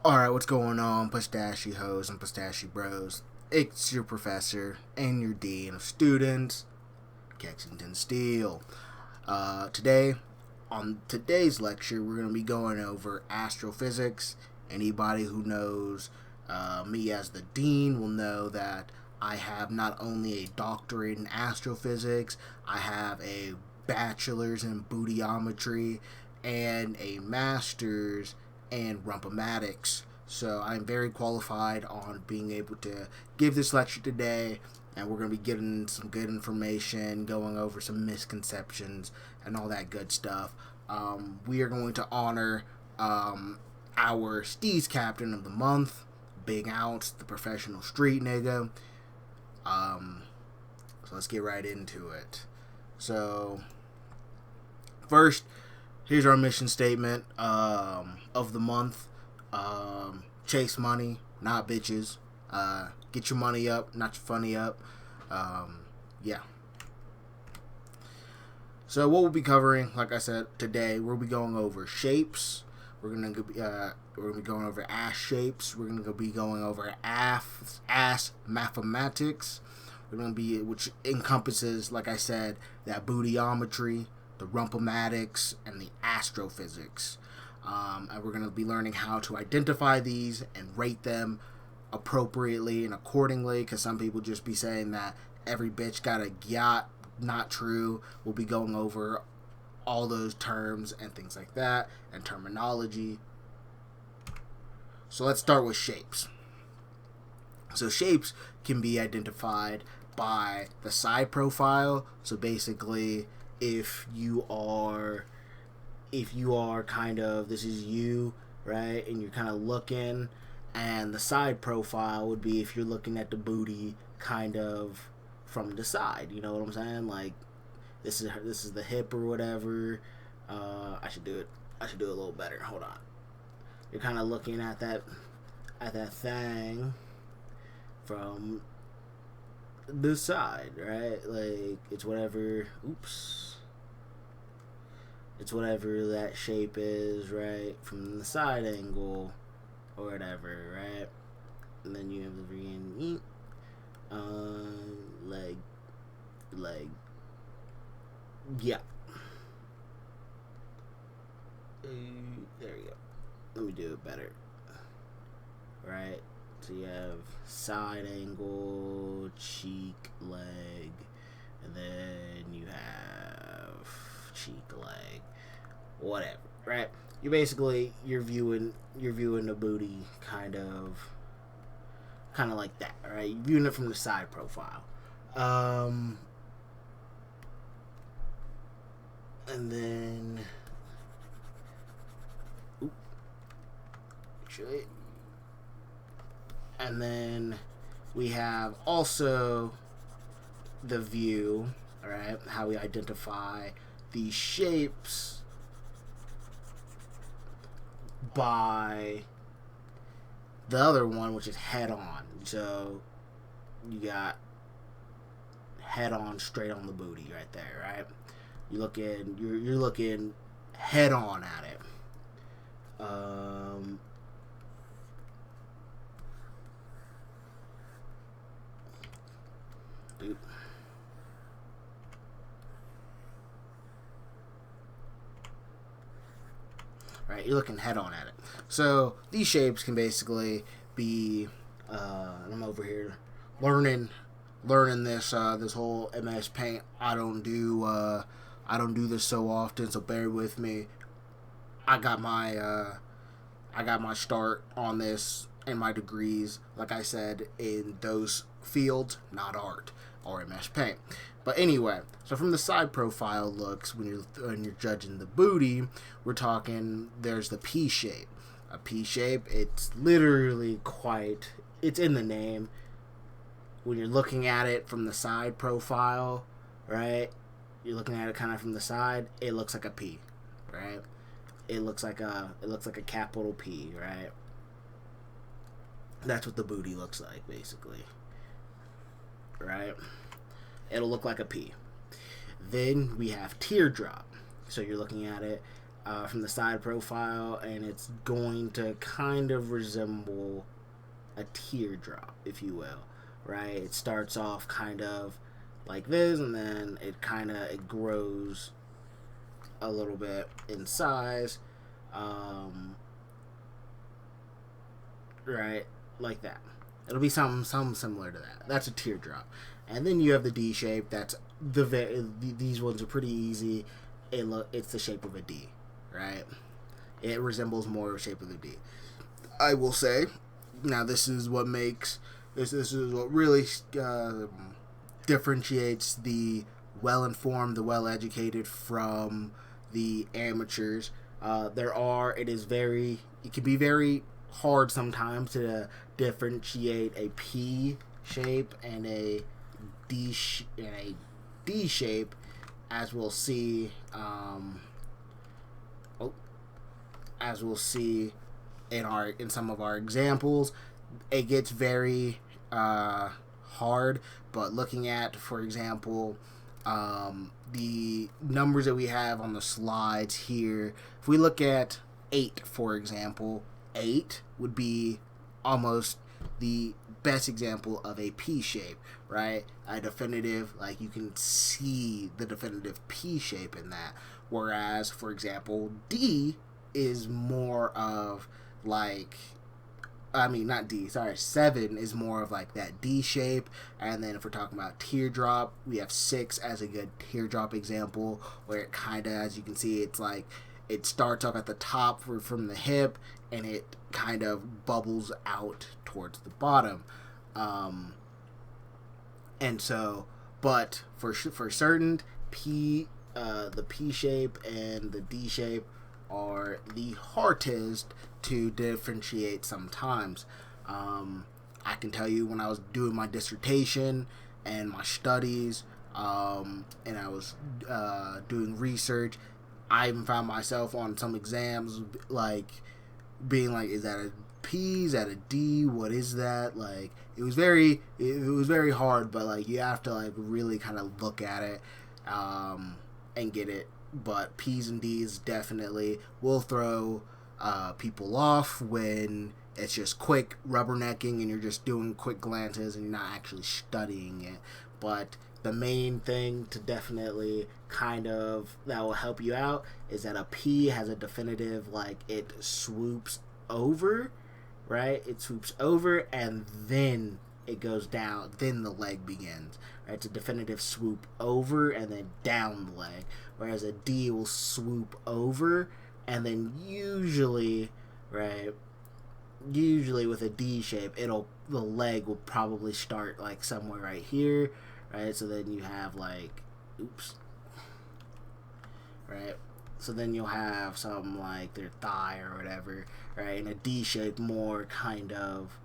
Alright, what's going on, pistachio hoes and pistachio bros? It's your professor and your dean of students, Kexington Steele. On today's lecture, we're going to be going over astrophysics. Anybody who knows me as the dean will know that I have not only a doctorate in astrophysics, I have a bachelor's in bootyometry and a master's and rumpomatics. So I'm very qualified on being able to give this lecture today, and we're going to be getting some good information, going over some misconceptions, and all that good stuff. We are going to honor our Steez Captain of the Month, Big Ounce, the professional street nigga. So let's get right into it. So, first, here's our mission statement of the month. Chase money, not bitches. Get your money up, not your funny up. Yeah. So what we'll be covering, like I said, today we'll be going over shapes. We're gonna be going over ass shapes. We're gonna be going over ass mathematics. Which encompasses, like I said, that bootyometry, the rumpomatics, and the astrophysics. And we're going to be learning how to identify these and rate them appropriately and accordingly, because some people just be saying that every bitch got a yacht. Not true. We'll be going over all those terms and things like that, and terminology. So let's start with shapes. So shapes can be identified by the side profile. So basically, if you are kind of, this is you, right, and you're kind of looking, and the side profile would be if you're looking at the booty kind of from the side, you know what I'm saying? Like, this is the hip or whatever. I should do it a little better. Hold on. You're kind of looking at that thing from the side, right? Like, it's whatever. Oops. It's whatever that shape is, right? From the side angle or whatever, right? And then you have the freaking leg. Yeah. There you go. Let me do it better. Right? So you have side angle, cheek, leg, and then you have cheek, leg, whatever, right? You're viewing the booty kind of like that, right? You're viewing it from the side profile. And then actually, and then we have also the view, all right? How we identify these shapes by the other one, which is head on. So you got head on, straight on the booty right there, right? You're looking head on at it. Right, you're looking head on at it. So these shapes can basically be, I'm over here learning this whole MS Paint. I don't do this so often, so bear with me. I got my start on this and my degrees, like I said, in those fields, not art or MS Paint. But anyway, so from the side profile looks, when you're judging the booty, we're talking, there's the P shape. A P shape, it's literally it's in the name. When you're looking at it from the side profile, right? You're looking at it kind of from the side, it looks like a P, right? It looks like a capital P, right? That's what the booty looks like, basically. Right? It'll look like a P. Then we have teardrop. So you're looking at it from the side profile, and it's going to kind of resemble a teardrop, if you will, right? It starts off kind of like this, and then it grows a little bit in size, right, like that. It'll be something similar to that. That's a teardrop. And then you have the D shape. That's these ones are pretty easy. It's the shape of a D, right? It resembles more of the shape of the D. I will say, now this is what makes this is what really differentiates the well-informed, the well-educated from the amateurs. It can be very hard sometimes to differentiate a P shape and a D shape, as we'll see. As we'll see in some of our examples, it gets very hard. But looking at, for example, the numbers that we have on the slides here, if we look at 8, for example, 8 would be almost the best example of a P shape, right? A definitive, like you can see the definitive P shape in that. Whereas, for example, D is more of like, not D, sorry, 7 is more of like that D shape. And then if we're talking about teardrop, we have 6 as a good teardrop example, where it kind of, as you can see, it's like it starts off at the top from the hip, and it kind of bubbles out towards the bottom. And so, but for certain, the P shape and the D shape are the hardest to differentiate sometimes. I can tell you, when I was doing my dissertation and my studies, and I was doing research, I even found myself on some exams like being like, is that a P? Is that a D? What is that? Like, it was very hard, but like you have to like really kind of look at it and get it. But P's and D's definitely will throw people off when it's just quick rubbernecking and you're just doing quick glances and you're not actually studying it. But the main thing to definitely kind of that will help you out is that a P has a definitive, like, it swoops over, right? It swoops over and then it goes down, then the leg begins, right? It's a definitive swoop over and then down the leg, whereas a D will swoop over and then usually, right, usually with a D shape, the leg will probably start like somewhere right here, right? So then you have like, right? So then you'll have something like their thigh or whatever, right? And a D shape will more kind of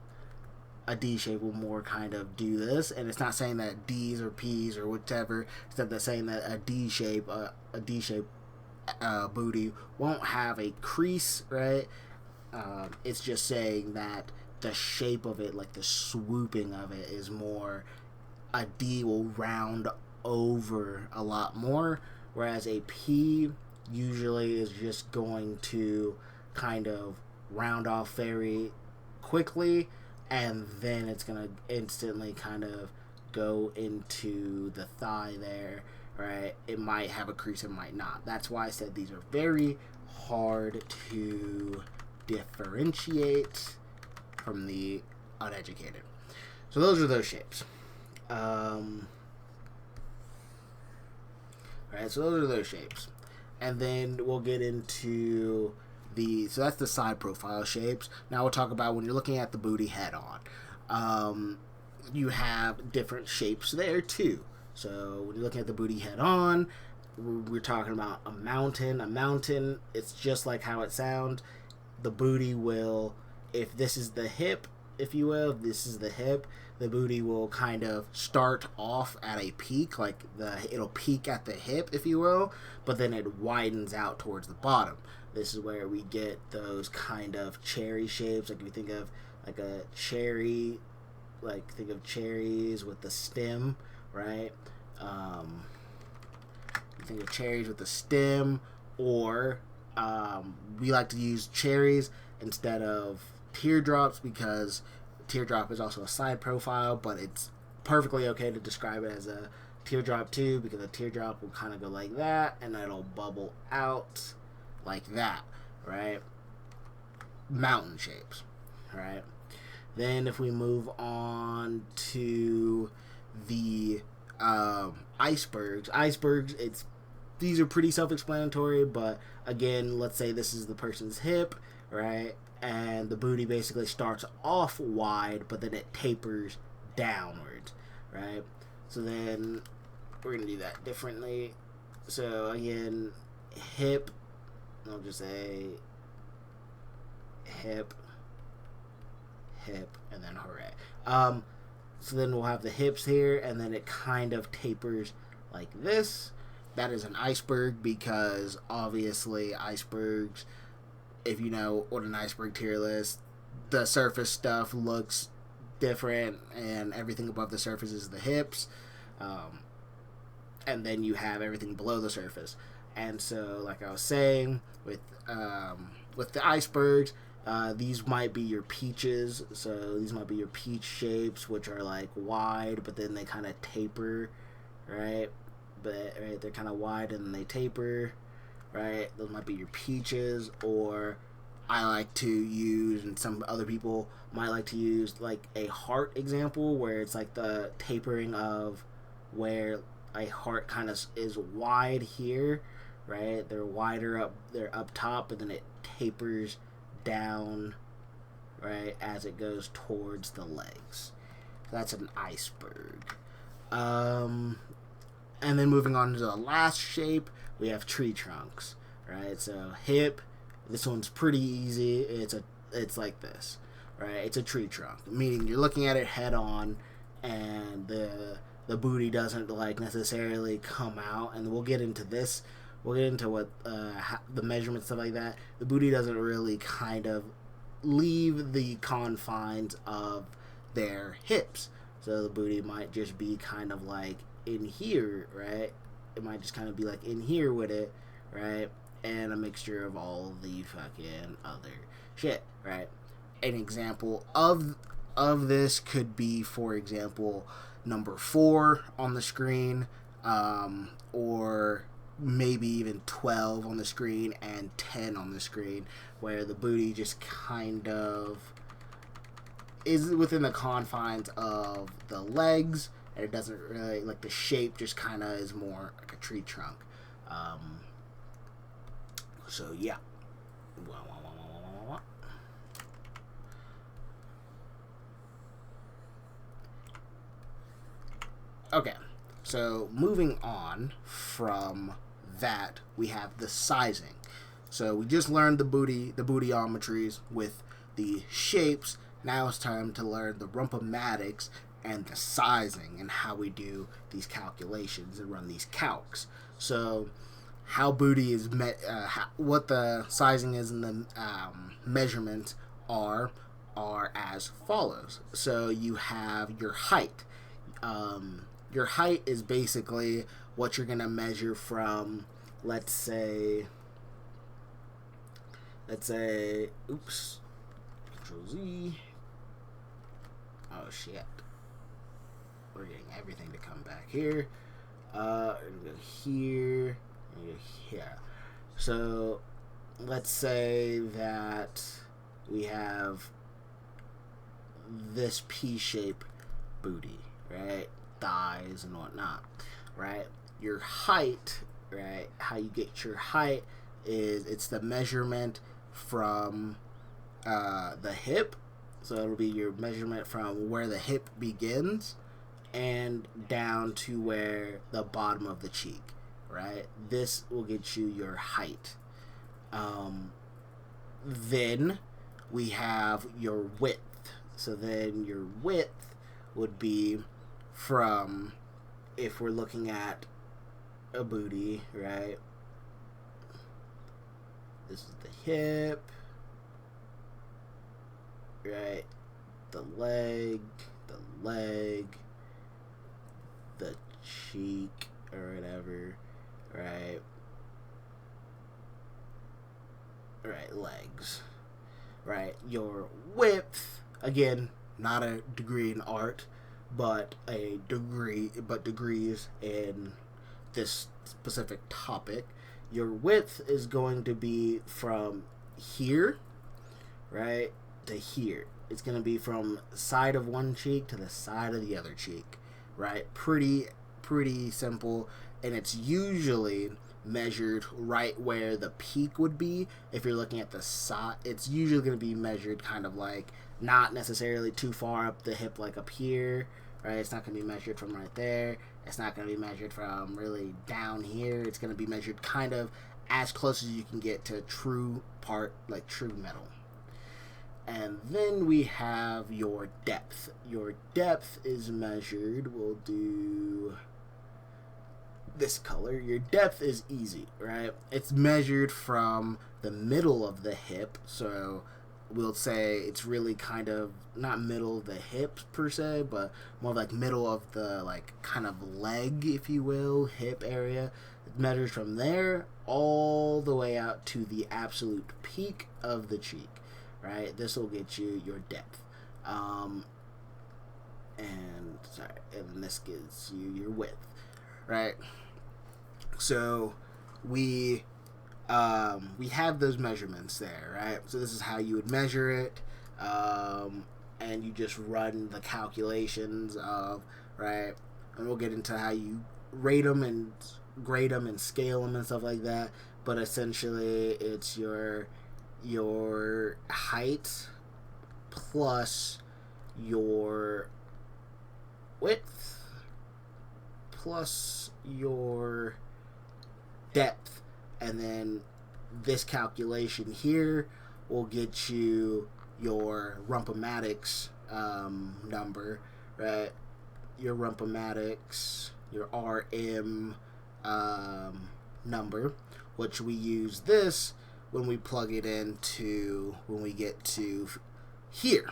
do this. And it's not saying that D's or P's or whatever, instead they're saying that a D shape booty won't have a crease, right? It's just saying that the shape of it, like the swooping of it, is more, a D will round over a lot more, whereas a P usually is just going to kind of round off very quickly, and then it's going to instantly kind of go into the thigh there, right? It might have a crease, it might not. That's why I said these are very hard to differentiate from the uneducated. So those are those shapes. Right, so those are those shapes. And then we'll get into so that's the side profile shapes. Now we'll talk about when you're looking at the booty head on. You have different shapes there too. So when you're looking at the booty head on, we're talking about a mountain. A mountain, it's just like how it sounds. The booty will, if this is the hip, if you will, this is the hip, the booty will kind of start off at a peak, like it'll peak at the hip, if you will, but then it widens out towards the bottom. This is where we get those kind of cherry shapes, like if you think of like a cherry, like think of cherries with the stem, right? You think of cherries with the stem, or We like to use cherries instead of teardrops because teardrop is also a side profile, but it's perfectly okay to describe it as a teardrop too, because a teardrop will kind of go like that and it'll bubble out like that, right? Mountain shapes, right? Then if we move on to the icebergs, these are pretty self-explanatory, but again, let's say this is the person's hip, right? And the booty basically starts off wide, but then it tapers downwards, right? So then we're going to do that differently. So again, hip, I'll just say hip, and then hooray. So then we'll have the hips here, and then it kind of tapers like this. That is an iceberg because obviously icebergs, if you know what an iceberg tier list, the surface stuff looks different and everything above the surface is the hips. And then you have everything below the surface. And so, like I was saying, with the icebergs, these might be your peaches. So these might be your peach shapes, which are like wide, but then they kind of taper, right? But right, they're kind of wide and then they taper, right? Those might be your peaches. Or I like to use, and some other people might like to use, like a heart example, where it's like the tapering of where a heart kind of is wide here, right? They're up top, but then it tapers down, right, as it goes towards the legs. So that's an iceberg. And then moving on to the last shape, we have tree trunks, right? So hip, this one's pretty easy. It's like this, right? It's a tree trunk, meaning you're looking at it head on, and the booty doesn't like necessarily come out. And we'll get into this. We'll get into what the measurements, stuff like that. The booty doesn't really kind of leave the confines of their hips. So the booty might just be kind of like in here, right? It might just kind of be like in here with it, right? And a mixture of all the fucking other shit, right? An example of this could be, for example, number 4 on the screen, or maybe even 12 on the screen and 10 on the screen, where the booty just kind of is within the confines of the legs, and it doesn't really, like, the shape just kind of is more like a tree trunk. So yeah. Okay, so moving on from that, we have the sizing. So we just learned the bootyometries with the shapes. Now it's time to learn the rumpomatics and the sizing and how we do these calculations and run these calcs. So how booty is what the sizing is and the measurements are as follows. So you have your height. Your height is basically what you're gonna measure from, let's say, oops, Control Z. Oh shit. We're getting everything to come back here. We're gonna go here, and go here. So let's say that we have this P-shape booty, right? Thighs and whatnot, right? Your height, right? How you get your height is it's the measurement from the hip. So it'll be your measurement from where the hip begins and down to where the bottom of the cheek, right? This will get you your height. Then we have your width. So then your width would be from, if we're looking at a booty, right? This is the hip, right? The leg, the cheek, or whatever, right? right, legs, right? Your width, again, not a degree in art, but degrees in this specific topic. Your width is going to be from here, right, to here. It's going to be from side of one cheek to the side of the other cheek, right? Pretty simple, and it's usually measured right where the peak would be. If you're looking at the side, it's usually going to be measured kind of like not necessarily too far up the hip, like up here, right? It's not going to be measured from right there. It's not going to be measured from really down here. It's going to be measured kind of as close as you can get to true part, like true metal. And then we have your depth. Your depth is measured, we'll do this color. Your depth is easy, right? It's measured from the middle of the hip, so we'll say it's really kind of not middle of the hips per se, but more like middle of the like kind of leg, if you will, hip area. It measures from there all the way out to the absolute peak of the cheek, right? This will get you your depth, and this gives you your width, right? So we have those measurements there, right? So this is how you would measure it, and you just run the calculations of, right? And we'll get into how you rate them and grade them and scale them and stuff like that. But essentially, it's your height plus your width plus your depth, and then this calculation here will get you your rumpomatics number, right? Your rumpomatics, your RM number, which we use this when we plug it into when we get to here.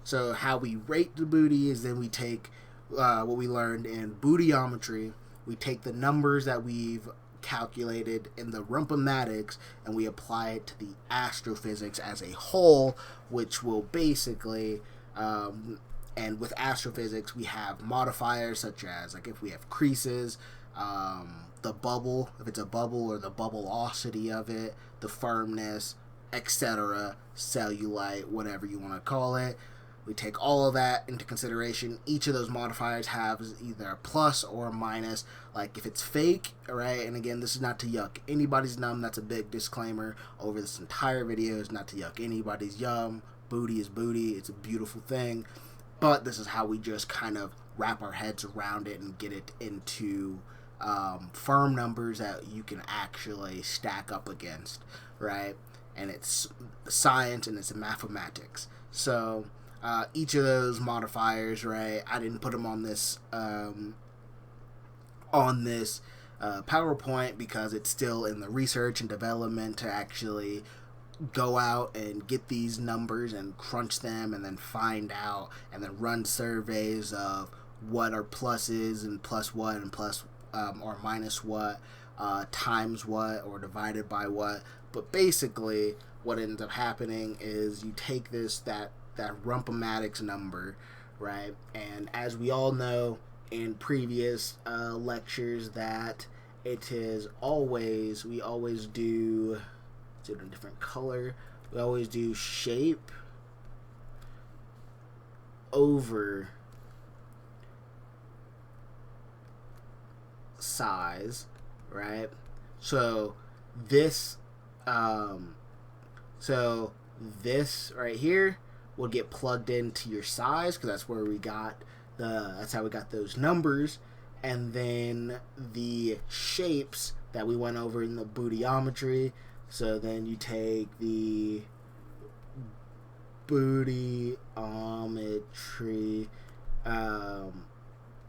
So how we rate the booty is then we take what we learned in bootyometry. We take the numbers that we've calculated in the rumpomatics and we apply it to the astrophysics as a whole, which will basically and with astrophysics we have modifiers such as, like, if we have creases, the bubble, if it's a bubble, or the bubbleosity of it, the firmness, etc., cellulite, whatever you want to call it. We take all of that into consideration. Each of those modifiers has either a plus or a minus. Like if it's fake, right? And again, this is not to yuck anybody's yum. That's a big disclaimer over this entire video. Is not to yuck anybody's yum. Booty is booty. It's a beautiful thing. But this is how we just kind of wrap our heads around it and get it into firm numbers that you can actually stack up against, right? And it's science and it's mathematics. So each of those modifiers, right? I didn't put them on this PowerPoint because it's still in the research and development to actually go out and get these numbers and crunch them and then find out and then run surveys of what are pluses and plus what and plus or minus what, times what, or divided by what. But basically what ends up happening is you take that rumpomatics number, right? And as we all know in previous lectures, that it is always, we always do, let's do it in a different color, we always do shape over size, right? So this right here will get plugged into your size because that's where we got that's how we got those numbers. And then the shapes that we went over in the bootyometry, so then you take the bootyometry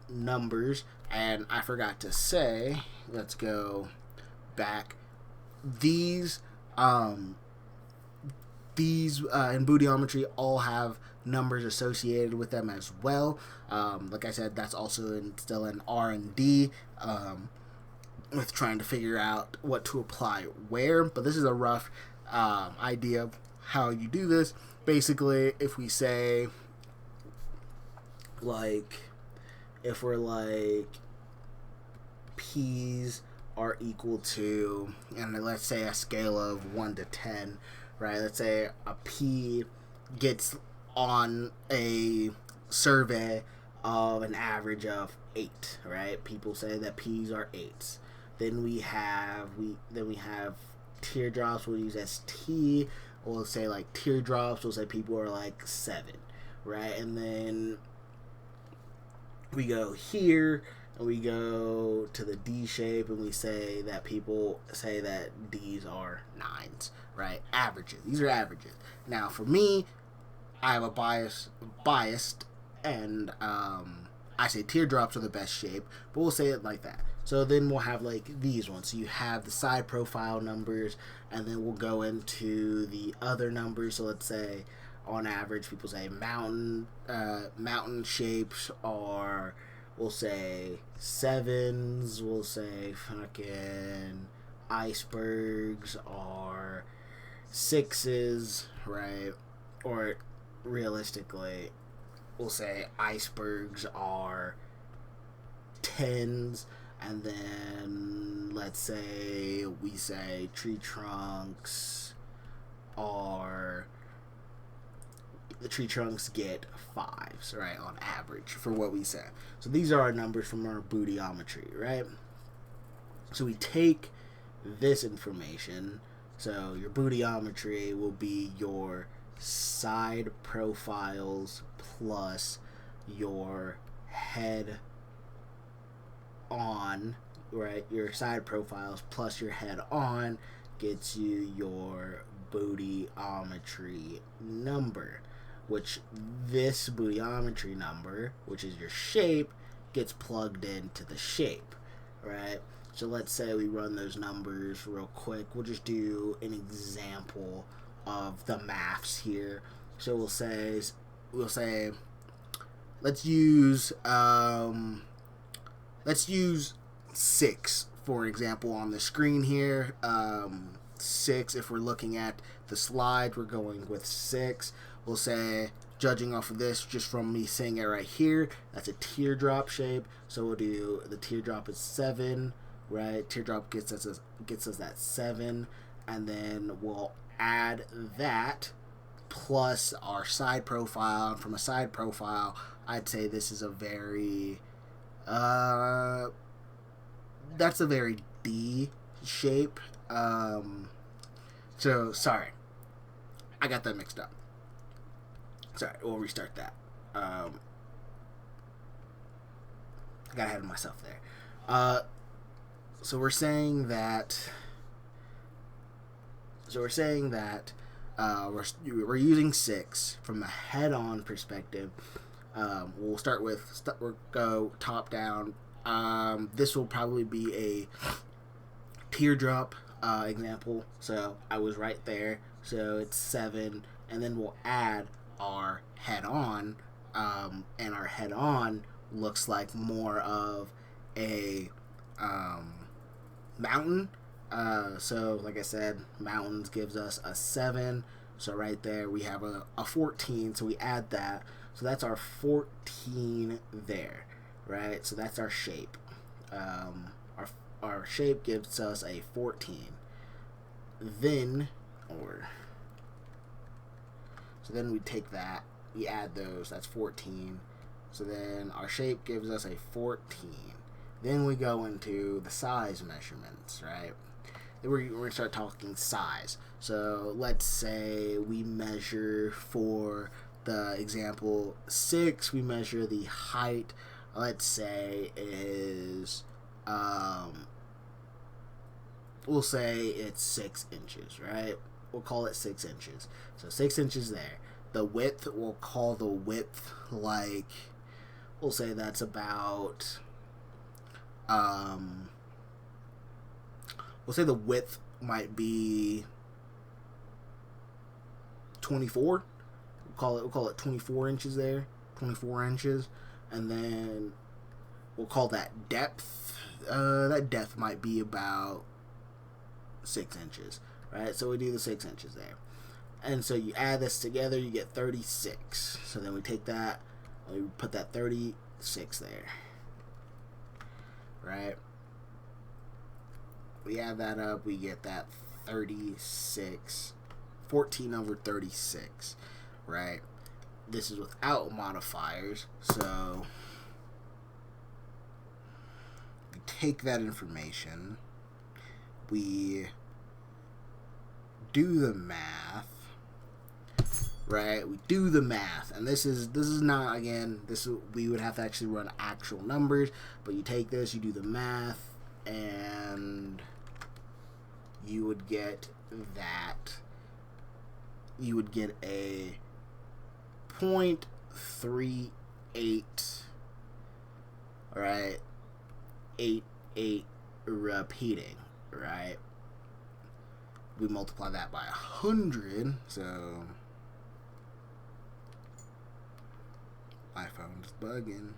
numbers, and I forgot to say, let's go back, these in bootyometry all have numbers associated with them as well. Like I said, that's also still in R&D with trying to figure out what to apply where, but this is a rough idea of how you do this. Basically, if we say, like, if we're like, P's are equal to, and let's say a scale of 1 to 10, right? Let's say a P gets on a survey of an average of 8, right? People say that P's are 8s. Then we have teardrops. We'll use ST. We'll say like teardrops. We'll say people are like 7, right? And then we go here and we go to the D shape and we say that people say that D's are 9s, right? Averages. These are averages. Now for me, I have a biased, and I say teardrops are the best shape, but we'll say it like that. So then we'll have like these ones. So you have the side profile numbers, and then we'll go into the other numbers. So let's say on average, people say mountain shapes are, we'll say 7s. We'll say fucking icebergs are 6s, right? Or realistically, we'll say icebergs are 10s, and then let's say we say tree trunks get 5s, right, on average for what we say. So these are our numbers from our bootyometry, right? So we take this information. So your bootyometry will be your side profiles plus your head on, right? Your side profiles plus your head on gets you your bootyometry number, which this bootyometry number, which is your shape, gets plugged into the shape, right? So let's say we run those numbers real quick. We'll just do an example of the maths here. So we'll say let's use 6 for example on the screen here. 6, if we're looking at the slide, we're going with 6. We'll say, judging off of this, just from me saying it right here, that's a teardrop shape. So we'll do the teardrop is 7, right? Teardrop gets us that 7, and then we'll add that plus our side profile. And from a side profile, I'd say this is a very that's a very D shape. So sorry, I got that mixed up. Sorry, we'll restart that. I got ahead of myself there. So we're saying that we're using 6 from the head-on perspective. We'll go top down. This will probably be a teardrop example. So I was right there. So it's 7, and then we'll add our head-on, and our head-on looks like more of a mountain. So like I said, mountains gives us a 7. So right there we have a 14. So we add that. So that's our 14 there, right? So that's our shape. Our shape gives us a 14. Then we take that, we add those. That's 14. So then our shape gives us a 14. Then we go into the size measurements, right? We're going to start talking size. So let's say we measure, for the example 6, we measure the height, let's say is, we'll say it's 6 inches, right? We'll call it 6 inches. So 6 inches there. The width, we'll call the width like, we'll say that's about, we'll say the width might be 24. We'll call it 24 inches there. 24 inches. And then we'll call that depth. That depth might be about 6 inches, right? right? So we do the 6 inches there. And so you add this together, you get 36. So then we take that, we put that 36 there, right? We add that up, we get that 36, 14 over 36, right? This is without modifiers, so we take that information, we do the math, right? We do the math, and this is not, again, we would have to actually run actual numbers, but you take this, you do the math, and you would get that. You would get a 0.38, right? 88 repeating, right? We multiply that by 100, so my phone's bugging.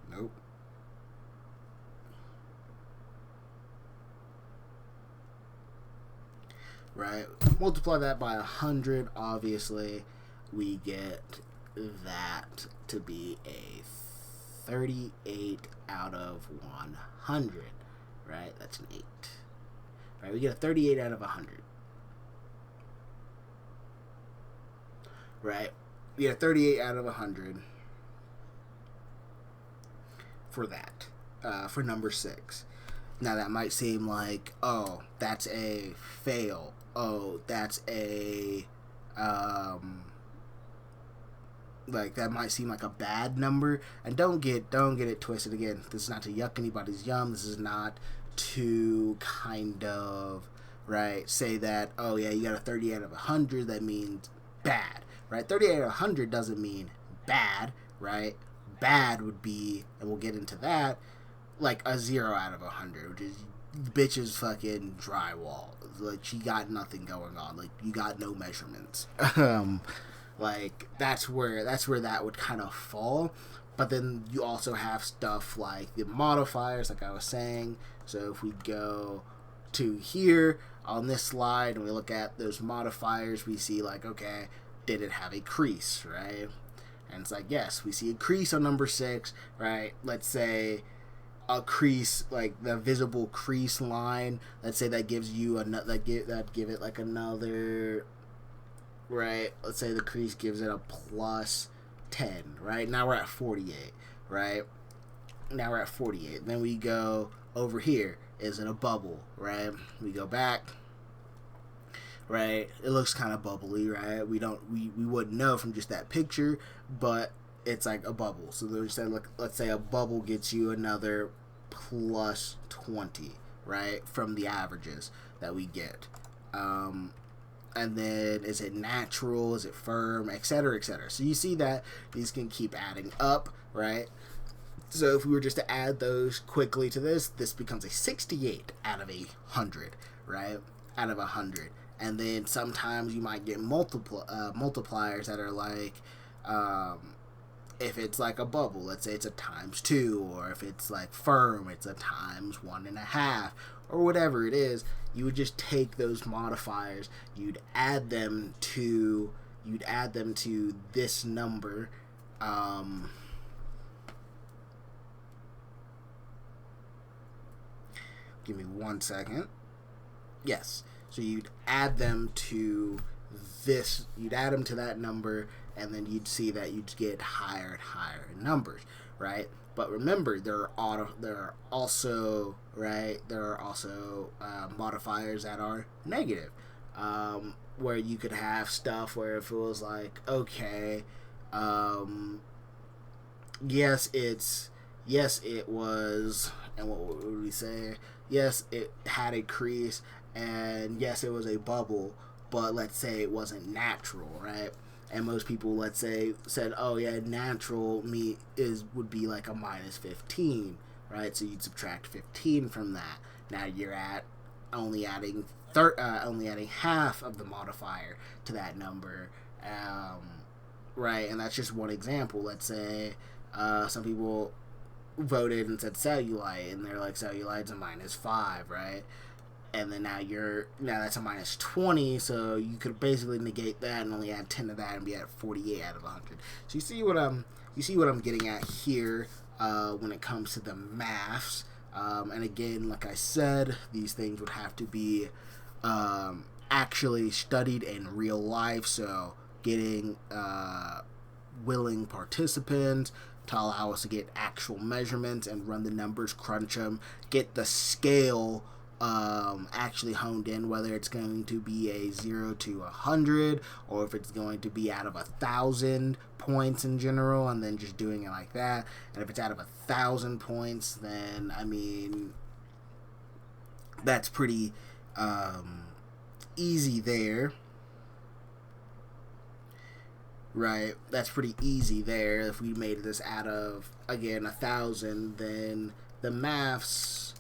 Nope. Right? Multiply that by 100, obviously, we get that to be a 38 out of 100, right? That's an 8. Right? We get a 38 out of 100. Right? We get a 38 out of 100 for that, for number 6. Now that might seem like, oh, that's a fail. Oh, that's a, like, that might seem like a bad number. And don't get it twisted. Again, this is not to yuck anybody's yum. This is not to kind of, right, say that, oh yeah, you got a 30 out of 100, that means bad, right? 38 out of 100 doesn't mean bad, right? Bad would be, and we'll get into that, like a 0 out of 100, which is bitch's fucking drywall. Like, she got nothing going on. Like, you got no measurements. Like, that's where that would kind of fall. But then you also have stuff like the modifiers, like I was saying. So if we go to here on this slide and we look at those modifiers, we see like, okay, did it have a crease, right? And it's like, yes, we see a crease on number 6, right? Let's say a crease, like the visible crease line. Let's say that gives you that give it like another, right? Let's say the crease gives it a plus 10, right? Now we're at 48, right? Now we're at 48. Then we go over here. Is it a bubble, right? We go back, right? It looks kind of bubbly, right? We wouldn't know from just that picture, but it's like a bubble. So let's say a bubble gets you another plus 20, right? From the averages that we get. And then is it natural? Is it firm? Etc. Etc. So you see that these can keep adding up, right? So if we were just to add those quickly to this becomes a 68 out of 100, right? Out of 100. And then sometimes you might get multipliers that are like, if it's like a bubble, let's say it's a × 2, or if it's like firm, it's a ×1.5, or whatever it is. You would just take those modifiers, you'd add them to this number. Give me 1 second. Yes. So you'd add them to this, you'd add them to that number, and then you'd see that you'd get higher and higher numbers, right? But remember, there are also modifiers that are negative, where you could have stuff where if it was like, okay, yes, it was, and what would we say? Yes, it had a crease, and yes, it was a bubble, but let's say it wasn't natural, right? And most people, let's say, said, oh yeah, natural would be like a -15, right? So you'd subtract 15 from that. Now you're at only adding half of the modifier to that number, right? And that's just one example. Let's say Some people voted and said cellulite, and they're like, cellulite's a -5, right? And then now that's a -20, so you could basically negate that and only add 10 to that and be at 48 out of 100. So you see what I'm getting at here when it comes to the maths. And again, like I said, these things would have to be actually studied in real life. So getting willing participants to allow us to get actual measurements and run the numbers, crunch them, get the scale actually honed in, whether it's going to be a 0 to 100 or if it's going to be out of 1,000 points in general, and then just doing it like that. And if it's out of 1,000 points, then I mean that's pretty easy there, right? That's pretty easy there. If we made this out of, again, 1,000, then the maths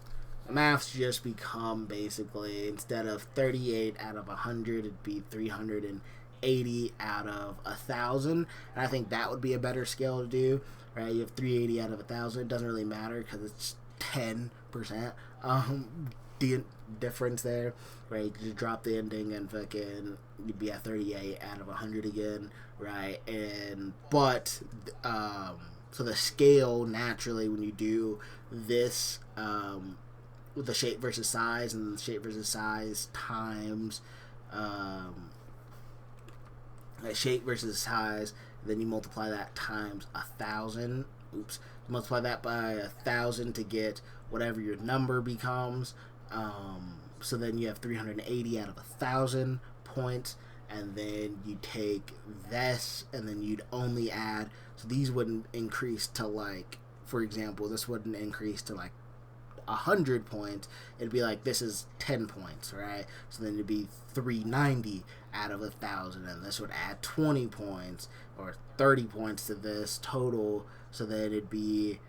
just become basically, instead of 38 out of 100, it'd be 380 out of 1,000. And I think that would be a better scale to do, right? You have 380 out of 1,000. It doesn't really matter because it's 10% difference there, right? You just drop the ending and fucking you'd be at 38 out of 100 again, right? And but so the scale naturally, when you do this with the shape versus size, and the shape versus size times shape versus size, then you multiply that times 1,000. Multiply that by 1,000 to get whatever your number becomes. So then you have 380 out of 1,000 points, and then you take this, and then you'd only add. So these wouldn't increase to, like, for example, this wouldn't increase to like 100 points. It'd be like, this is 10 points, right? So then it'd be 390 out of 1,000, and this would add 20 points or 30 points to this total. So then it'd be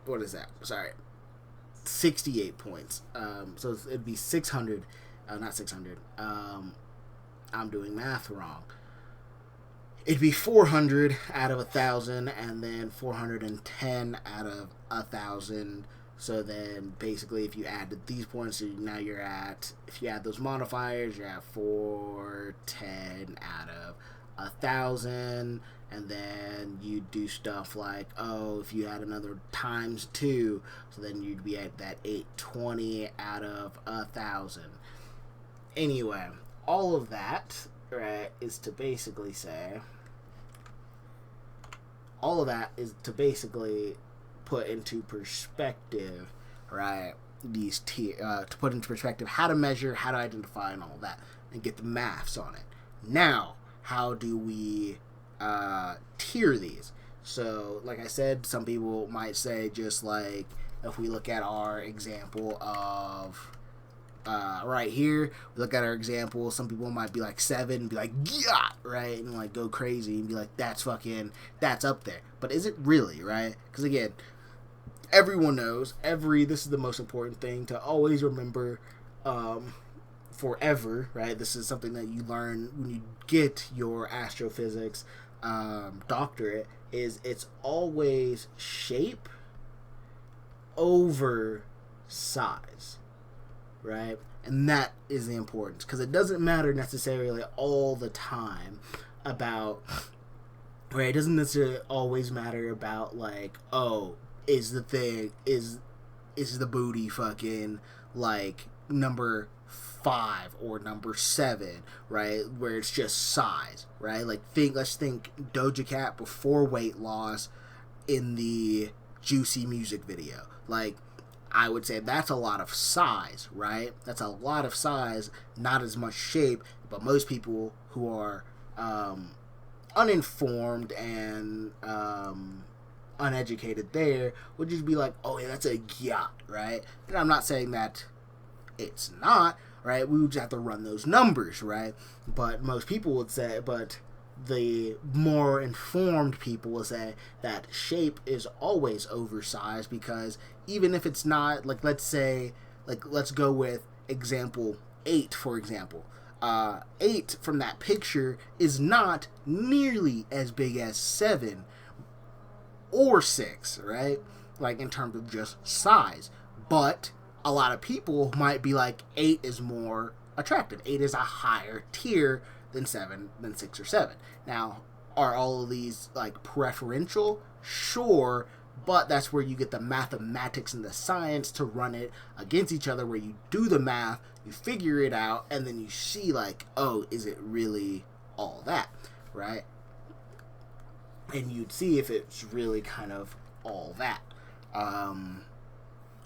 what is that? Sorry, 68 points. So it'd be 600, not 600. I'm doing math wrong. It'd be 400 out of 1,000, and then 410 out of 1,000. So then, basically, if you added these points, now you're at, if you add those modifiers, you're at 410 out of 1,000. And then you do stuff like, if you add another times 2, so then you'd be at that 820 out of 1,000. Anyway, all of that, right, is to basically say, all of that is to basically put into perspective, right, these to put into perspective how to measure, how to identify, and all that, and get the maths on it. Now, how do we tier these? So, like I said, some people might say, just like if we look at our example of right here, we look at our example, some people might be like 7 and be like, yeah, right, and like go crazy and be like, that's up there. But is it really, right? Because again, everyone knows, this is the most important thing to always remember forever, right? This is something that you learn when you get your astrophysics doctorate, is it's always shape over size, right? And that is the importance, because it doesn't matter necessarily all the time about, right? It doesn't necessarily always matter about like, is the booty fucking like number 5 or number 7, right? Where it's just size, right? Like let's think Doja Cat before weight loss in the Juicy music video. Like, I would say that's a lot of size, right? That's a lot of size, not as much shape. But most people who are uninformed and uneducated there would just be like, oh yeah, that's a yacht, right? And I'm not saying that it's not, right? We would just have to run those numbers, right? But most people would say, but the more informed people will say that shape is always oversized, because even if it's not, like, let's say, like, let's go with example 8, for example. 8 from that picture is not nearly as big as 7 or 6, right? Like in terms of just size. But a lot of people might be like 8 is more attractive. 8 is a higher tier than 7, than 6 or 7. Now, are all of these like preferential? Sure, but that's where you get the mathematics and the science to run it against each other, where you do the math, you figure it out, and then you see like, oh, is it really all that, right? And you'd see if it's really kind of all that.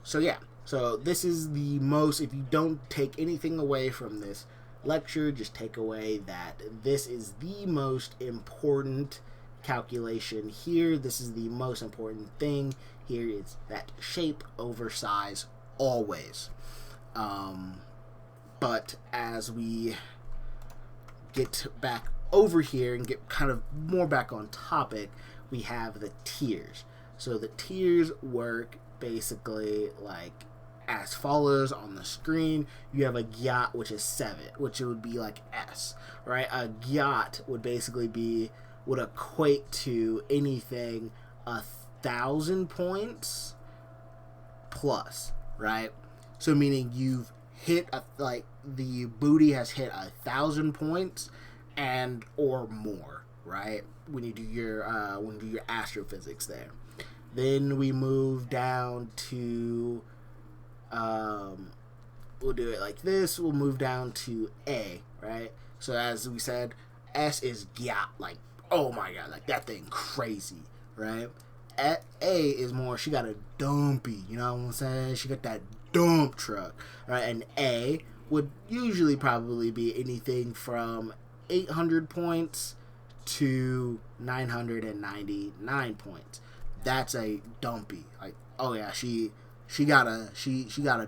So yeah, so this is the most, if you don't take anything away from this lecture, just take away that this is the most important calculation here. This is the most important thing here. It's that shape over size always. But as we get back over here and get kind of more back on topic, we have the tiers. So the tiers work basically like as follows on the screen. You have a gyat, which is 7, which it would be like S, right? A gyat would basically would equate to anything 1,000 points plus, right? So meaning you've hit like the booty has hit 1,000 points and or more, right? When you do your astrophysics there. Then we move down to we'll do it like this. We'll move down to A, right? So as we said, S is gyat, like, oh my god, like that thing crazy, right? A is more, she got a dumpy, you know what I'm saying? She got that dump truck, right? And A would usually probably be anything from 800 points to 999 points. That's a dumpy. Like, oh yeah, she got a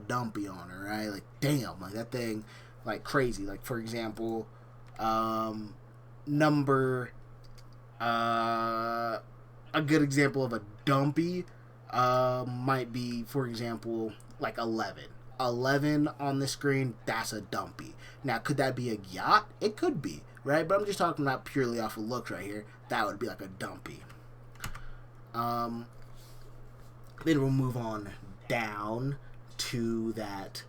dumpy on her, right? Like, damn, like that thing, like crazy. Like, for example, a good example of a dumpy might be, for example, like 11. 11 on the screen, that's a dumpy. Now, could that be a gyat? It could be, right? But I'm just talking about purely off of looks right here. That would be like a dumpy. Then we'll move on down to that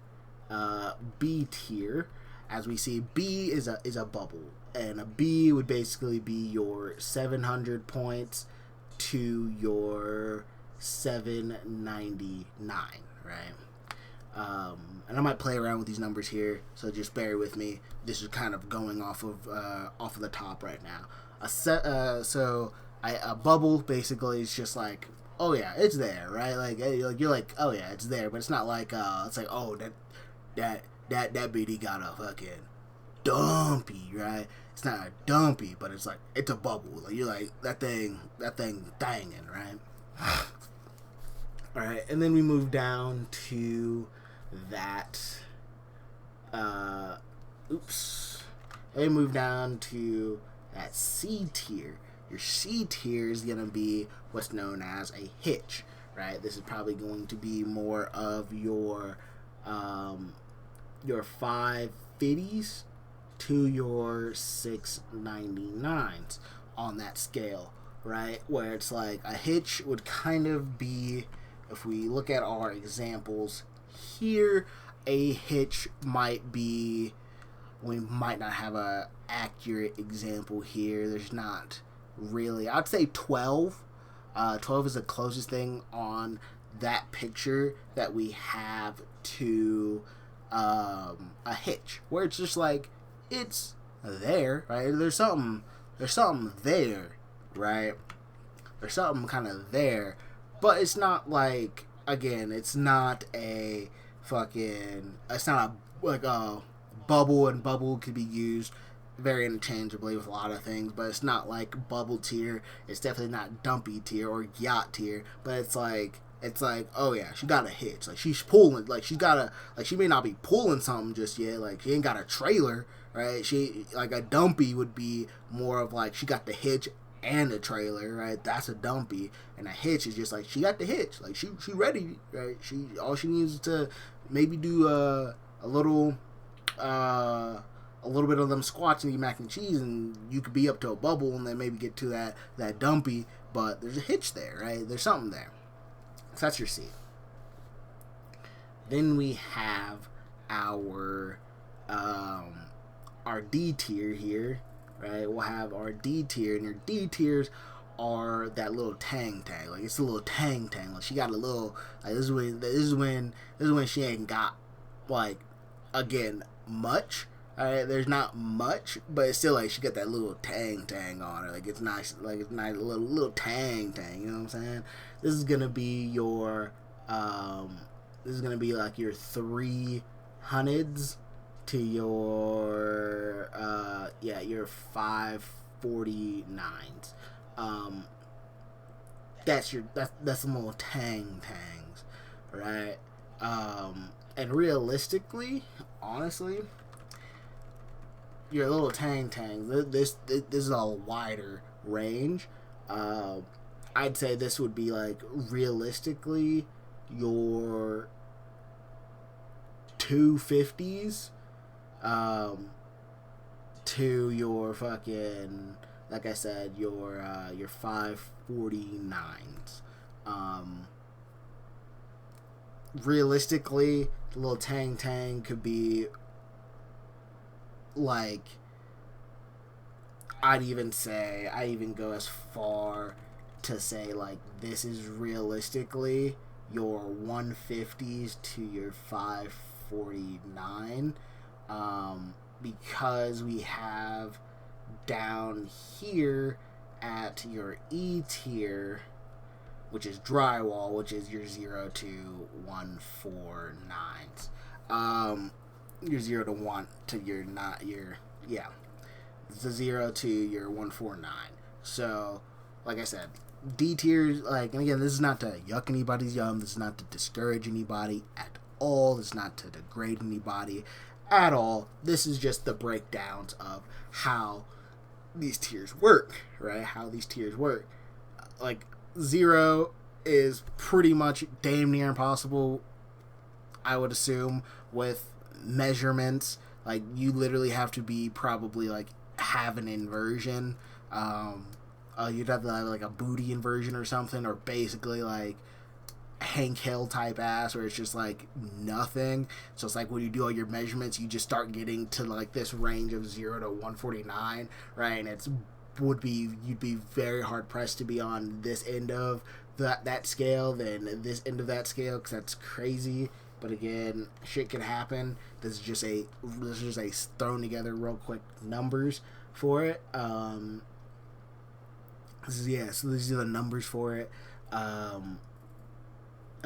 B tier. As we see, B is a bubble, and a B would basically be your 700 points to your 799, right? And I might play around with these numbers here, so just bear with me. This is kind of going off of the top right now. A bubble basically is just like, oh yeah, it's there, right? Like you're like, oh yeah, it's there, but it's not like it's like, oh that BD got a fucking dumpy, right? It's not a dumpy, but it's like, it's a bubble. Like, you're like, that thing danging, right? Alright, and then we move down to that, we move down to that C tier. Your C tier is going to be what's known as a hitch, right? This is probably going to be more of your 550s to your 699s on that scale, right? Where it's like a hitch would kind of be, if we look at our examples here, a hitch might be, we might not have a accurate example here. There's not really. I'd say 12. 12 is the closest thing on that picture that we have to a hitch, where it's just like, it's there, right? There's something there, right? There's something kind of there, but it's not like, again, it's not a fucking, it's not like a bubble, and bubble could be used very interchangeably with a lot of things, but it's not like bubble tier. It's definitely not dumpy tier or yacht tier, but it's like, oh yeah, she got a hitch. Like, she's pulling, like, she may not be pulling something just yet. Like, she ain't got a trailer, right? She, like, a dumpy would be more of like, she got the hitch and a trailer, right? That's a dumpy. And a hitch is just like, she got the hitch. Like, she ready, right? All she needs to maybe do a little, a little bit of them squats and eat mac and cheese, and you could be up to a bubble and then maybe get to that dumpy, but there's a hitch there, right? There's something there. So that's your C. Then we have our D tier here, right? We'll have our D tier, and your D tiers are that little tang. Like, it's a little tang. Like, she got a little, like, this is when she ain't got, like, again, much. Alright, there's not much, but it's still like she got that little tang on her. Like, it's nice, little tang. You know what I'm saying? This is gonna be your like your 300s to your your 549s. That's some little tangs, right? And realistically, honestly, your little tangs, this is a wider range. I'd say this would be like realistically your 250s to your fucking, like I said, your 549s. Realistically, the little tang could be like, I'd even go as far to say, like, this is realistically your 150s to your 549, because we have down here at your E tier, which is drywall, which is your 0 to 149s. Your 0 to 1 to your not your it's a 0 to your 149. So, like I said, D tiers, like, and again, this is not to yuck anybody's yum. This is not to discourage anybody at all. This is not to degrade anybody at all. This is just the breakdowns of how these tiers work, right? How these tiers work. Like, 0 is pretty much damn near impossible, I would assume, with measurements. Like, you literally have to be probably, like, have an inversion. You'd have to have, like, a booty inversion or something, or basically, like, Hank Hill type ass, where it's just, like, nothing. So it's like when you do all your measurements, you just start getting to, like, this range of 0 to 149, right? And you'd be very hard pressed to be on this end of that scale than this end of that scale, because that's crazy. But again, shit can happen. This is just a thrown together real quick numbers for it. So these are the numbers for it, and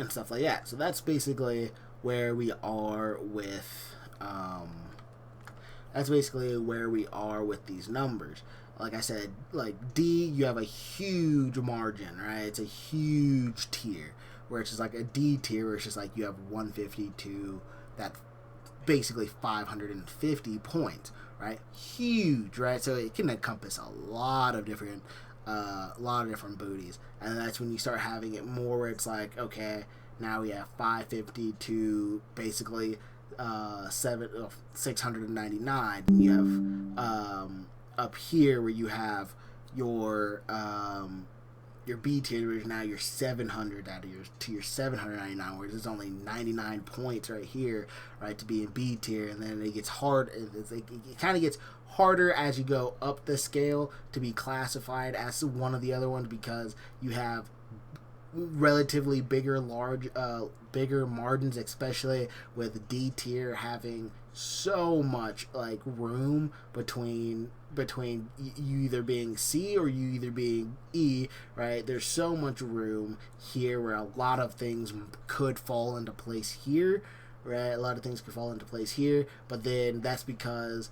stuff like that. So that's basically where we are with these numbers. Like I said, like D, you have a huge margin, right? It's a huge tier, where it's just like a D tier, where it's just like you have 150 to that basically 550 points, right? Huge, right? So it can encompass a lot of different booties, and that's when you start having it more where it's like, okay, now we have 550 to basically 699. And you have up here where you have your B tier, which is now your 700 out of your 799, whereas it's only 99 points right here, right, to be in B tier. And then it gets hard. It kind of gets harder as you go up the scale to be classified as one of the other ones, because you have relatively bigger margins, especially with D tier having so much, like, room between you either being C or you either being E, right? There's so much room here where a lot of things could fall into place here, right? A lot of things could fall into place here, but then that's because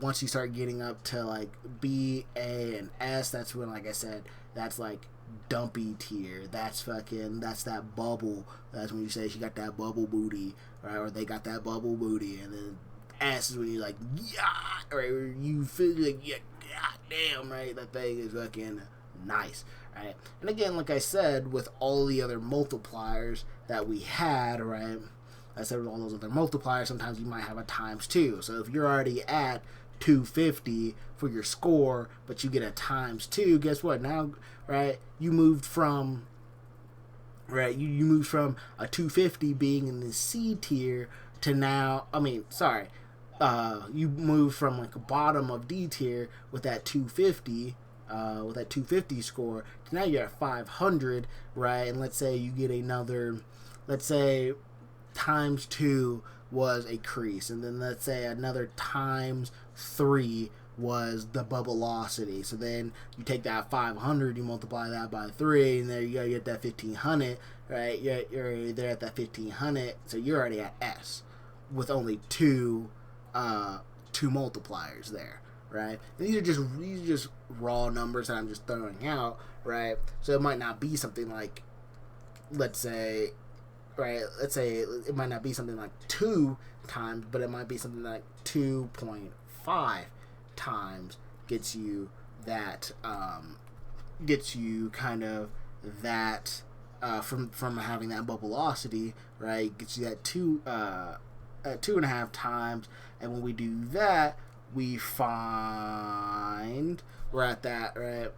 once you start getting up to, like, B, A, and S, that's when, like I said, that's like dumpy tier. That's that bubble. That's when you say she got that bubble booty, right? Or they got that bubble booty. And then S is when you're like, yeah, right? You feel like, yeah, god damn, right? That thing is fucking nice, right? And again, like I said, with all the other multipliers that we had, right? I said with all those other multipliers, sometimes you might have a times 2. So if you're already at 250 for your score, but you get a times 2, guess what? Now, right, you moved from you moved from a 250 being in the C tier to now, you moved from like a bottom of D tier with that 250 score to now you're at 500, right? And let's say you get another, let's say times 2 was a crease, and then let's say another times 3 was the bubblosity. So then you take that 500, you multiply that by 3, and there you go, you get that 1500, right? You're there at that 1500, so you're already at S with only two multipliers there, right? And these are just raw numbers that I'm just throwing out, right? So it might not be something like, let's say it might not be something like 2 times, but it might be something like 2.5 times gets you that kind of that from having that bubblosity, right? Gets you that 2.5 times, and when we do that, we find we're at that, right?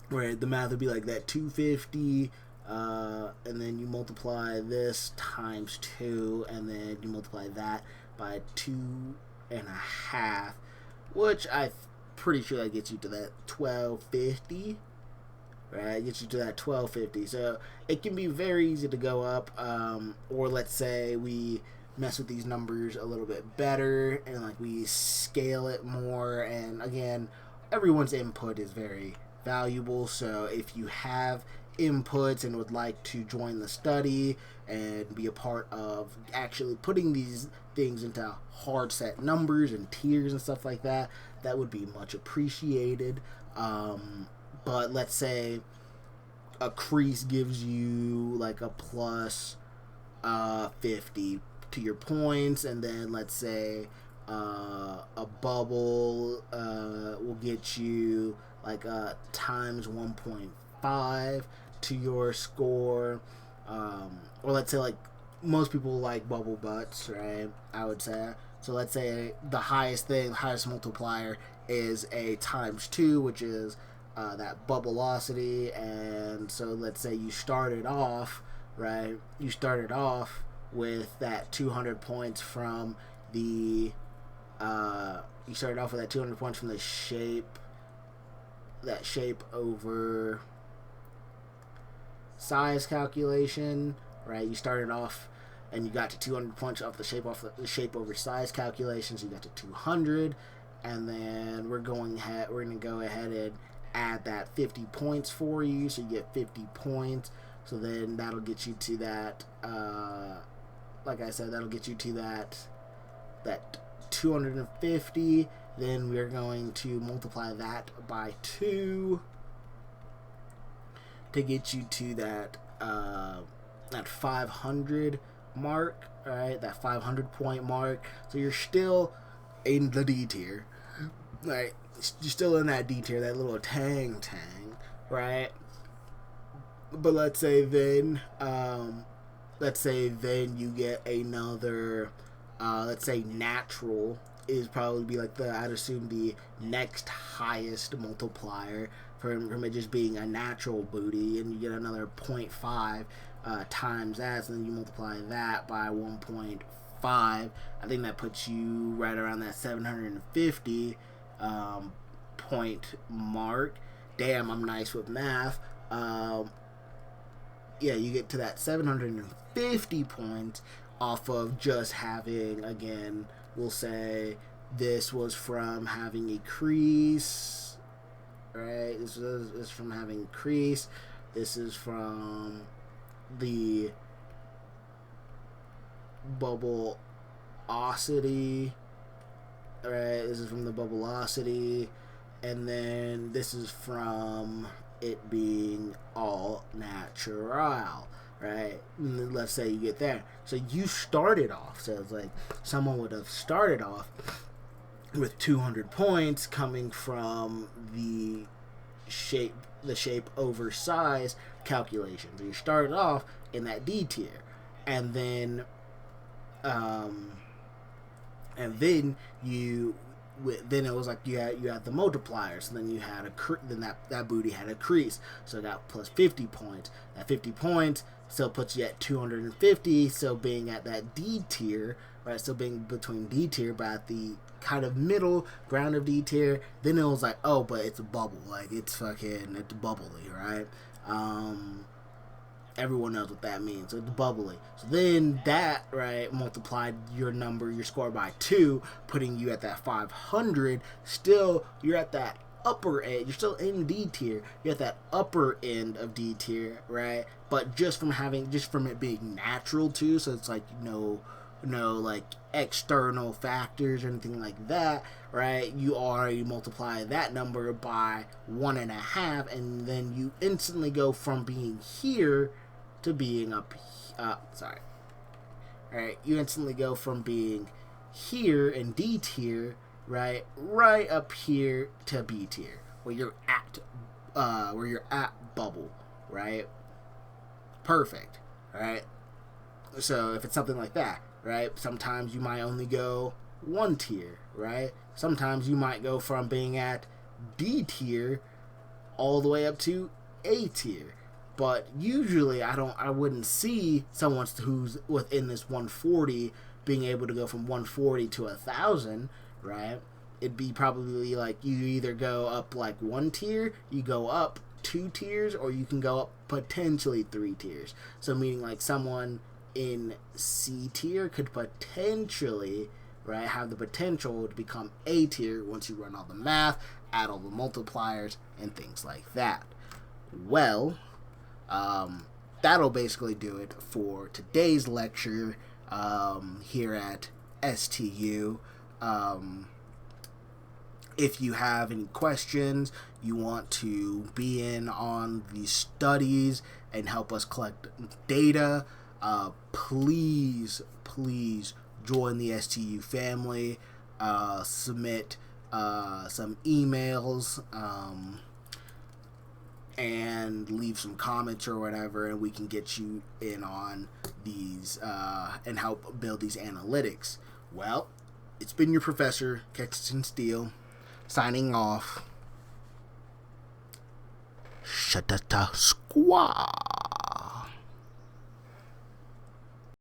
Where the math would be like that 250, and then you multiply this times 2, and then you multiply that by 2.5, which I'm pretty sure that gets you to that 1250. Right, gets you to that 1250. So it can be very easy to go up, or let's say we mess with these numbers a little bit better and like we scale it more. And again, everyone's input is very valuable. So if you have inputs and would like to join the study and be a part of actually putting these things into hard set numbers and tiers and stuff like that, that would be much appreciated. But let's say a crease gives you like a plus 50 to your points, and then let's say a bubble will get you like a times 1.5 to your score, or let's say like most people like bubble butts, right? I would say. So let's say the highest multiplier is a times 2, which is that bubblosity. And so let's say you started off, right? You started off with that 200 points from the shape over size calculation, right? You started off and you got to 200 points off the shape over size calculation, so you got to 200, and then we're going to go ahead and add that 50 points for you, so you get 50 points. So then that'll get you to that, like I said, that'll get you to that 250. Then we're going to multiply that by 2 to get you to that 500 mark, right? That 500 point mark. So you're still in the D tier, right? You're still in that D tier, that little tang, right? But let's say then you get another, let's say natural is probably be like I'd assume the next highest multiplier from it just being a natural booty, and you get another 0.5 times that, and then you multiply that by 1.5. I think that puts you right around that 750 point mark. Damn, I'm nice with math. Yeah, you get to that 750 points off of just having, again, we'll say this was from having a crease, right? This is from having a crease. This is from the bubblosity, right? This is from the bubblosity, and then this is from it being all natural, right? And let's say you get there. So you started off. So it's like someone would have started off with 200 points coming from the shape over size calculation. So you started off in that D tier. and then um, and then you then it was like you had the multipliers, and then you had then that booty had a crease, so it got plus 50 points. That 50 points still puts you at 250, so being at that D tier, right? So being between D tier, but at the kind of middle ground of D tier. Then it was like, oh, but it's a bubble, like it's bubbly, right? Everyone knows what that means. So it's bubbly. So then that, right, multiplied your score by 2, putting you at that 500. Still, you're at that upper end. You're still in D tier. You're at that upper end of D tier, right? But just from it being natural too. So it's like no like external factors or anything like that, right? You already multiply that number by 1.5, and then you instantly go from being here to being Alright, you instantly go from being here in D tier, right up here to B tier, where you're at bubble, right? Perfect, right? So if it's something like that, right? Sometimes you might only go 1 tier, right? Sometimes you might go from being at D tier all the way up to A tier. But usually I wouldn't see someone who's within this 140 being able to go from 140 to 1,000, right? It'd be probably like you either go up like 1 tier, you go up 2 tiers, or you can go up potentially 3 tiers. So meaning like someone in C tier could potentially, right, have the potential to become A tier once you run all the math, add all the multipliers, and things like that. Well, that'll basically do it for today's lecture here at STU. If you have any questions, you want to be in on the studies and help us collect data, please join the STU family, submit some emails, and leave some comments or whatever, and we can get you in on these and help build these analytics. Well, it's been your professor, Kexton Steele, signing off. Shatata Squad.